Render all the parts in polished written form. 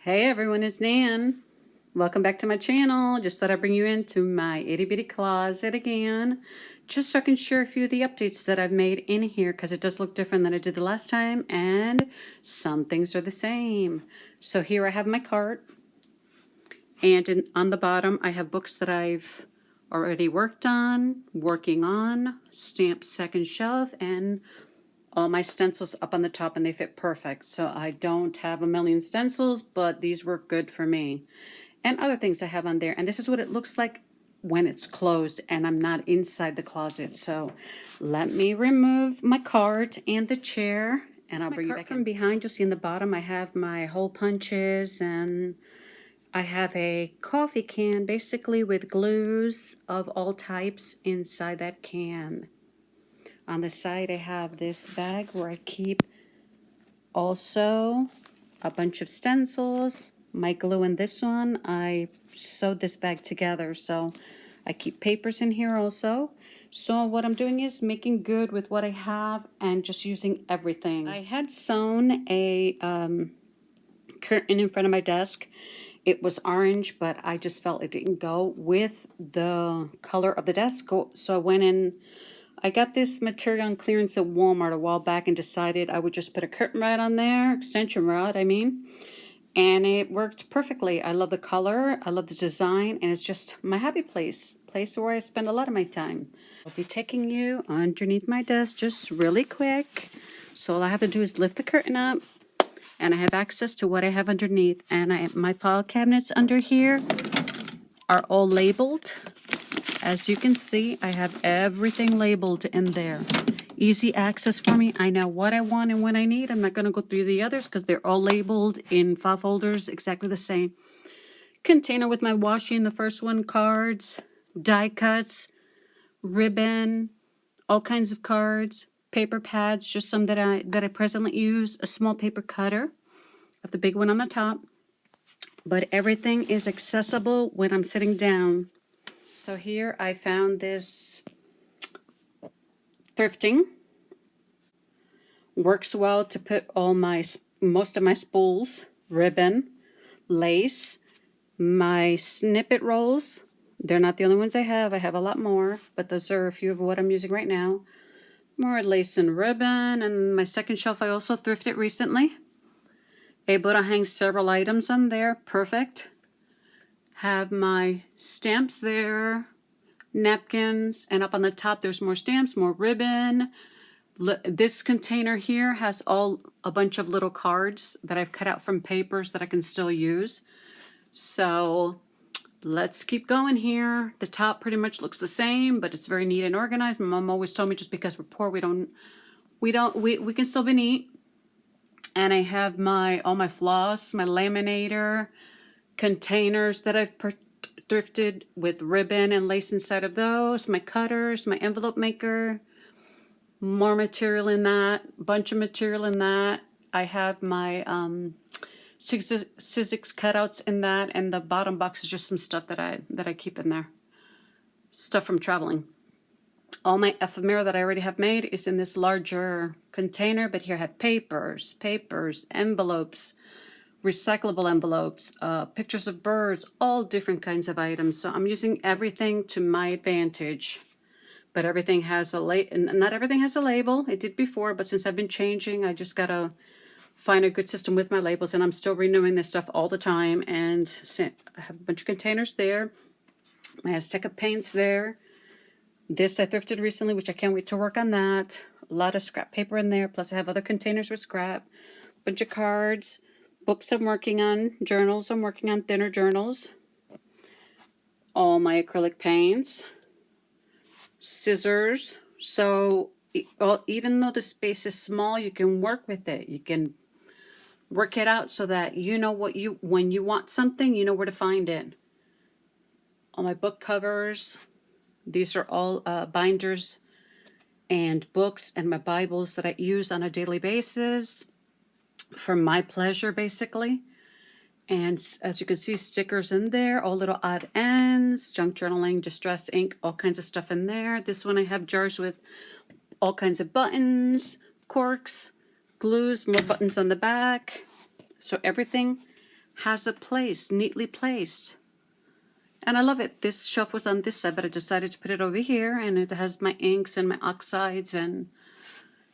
Hey everyone, it's Nan. Welcome back to my channel. Just thought I'd bring you into my itty bitty closet again, just so I can share a few of the updates that I've made in here, because it does look different than I did the last time, and some things are the same. So here I have my cart, and on the bottom I have books that I've already working on, stamped second shelf, and all my stencils up on the top, and they fit perfect. So I don't have a million stencils, but these work good for me. And other things I have on there. And this is what it looks like when it's closed and I'm not inside the closet. So let me remove my cart and the chair, and I'll bring you back from behind. You'll see in the bottom I have my hole punches, and I have a coffee can basically with glues of all types inside that can. On the side, I have this bag where I keep also a bunch of stencils, my glue in this one. I sewed this bag together, so I keep papers in here also. So what I'm doing is making good with what I have and just using everything. I had sewn a curtain in front of my desk. It was orange, but I just felt it didn't go with the color of the desk. So I went in. I got this material on clearance at Walmart a while back and decided I would just put a curtain rod on there, extension rod, I mean, and it worked perfectly. I love the color, I love the design, and it's just my happy place where I spend a lot of my time. I'll be taking you underneath my desk just really quick. So all I have to do is lift the curtain up, and I have access to what I have underneath. And my file cabinets under here are all labeled. As you can see, I have everything labeled in there. Easy access for me. I know what I want and when I need. I'm not going to go through the others because they're all labeled in file folders exactly the same. Container with my washi in the first one, cards, die cuts, ribbon, all kinds of cards, paper pads, just some that I presently use, a small paper cutter of the big one on the top. But everything is accessible when I'm sitting down. So here I found this thrifting. Works well to put most of my spools, ribbon, lace, my snippet rolls. They're not the only ones I have. I have a lot more, but those are a few of what I'm using right now. More lace and ribbon, and my second shelf I also thrifted recently. Able to hang several items on there. Perfect. Have my stamps there, napkins, and up on the top there's more stamps, more ribbon. This container here has a bunch of little cards that I've cut out from papers that I can still use. So let's keep going here. The top pretty much looks the same, but it's very neat and organized. My mom always told me just because we're poor we can still be neat. And I have all my floss, my laminator, containers that I've thrifted with ribbon and lace inside of those, my cutters, my envelope maker, more material in that, bunch of material in that. I have my Sizzix cutouts in that, and the bottom box is just some stuff that I keep in there, stuff from traveling. All my ephemera that I already have made is in this larger container, but here I have papers, envelopes, recyclable envelopes, pictures of birds, all different kinds of items. So I'm using everything to my advantage. But everything has not everything has a label. It did before, but since I've been changing, I just gotta find a good system with my labels, and I'm still renewing this stuff all the time. And I have a bunch of containers there. I have Azteca paints there. This I thrifted recently, which I can't wait to work on that. A lot of scrap paper in there, plus I have other containers with scrap. Bunch of cards, books I'm working on, journals I'm working on, thinner journals. All my acrylic paints, scissors. So even though the space is small, you can work with it. You can work it out so that you know when you want something, you know where to find it. All my book covers. These are all binders and books and my Bibles that I use on a daily basis for my pleasure, basically. And as you can see, stickers in there, all little odd ends, junk journaling, distress ink, all kinds of stuff in there. This one I have jars with all kinds of buttons, corks, glues, more buttons on the back. So everything has a place, neatly placed. And I love it. This shelf was on this side, but I decided to put it over here, and it has my inks and my oxides. And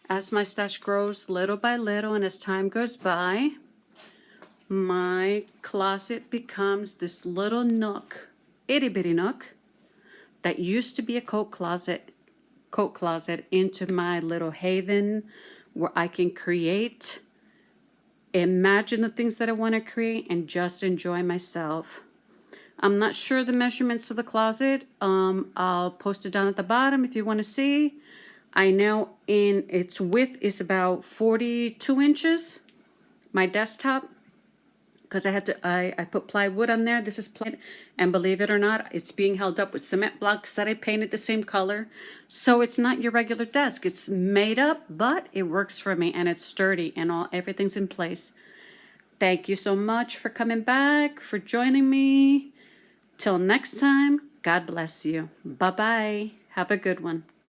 as my stash grows little by little and as time goes by, my closet becomes this little nook, itty bitty nook, that used to be a coat closet, into my little haven where I can create, imagine the things that I want to create, and just enjoy myself. I'm not sure the measurements of the closet. I'll post it down at the bottom if you want to see. I know in its width is about 42 inches. My desktop, because I put plywood on there. This is plywood, and believe it or not, it's being held up with cement blocks that I painted the same color. So it's not your regular desk. It's made up, but it works for me, and it's sturdy, and everything's in place. Thank you so much for coming back, for joining me. Till next time, God bless you. Bye-bye. Have a good one.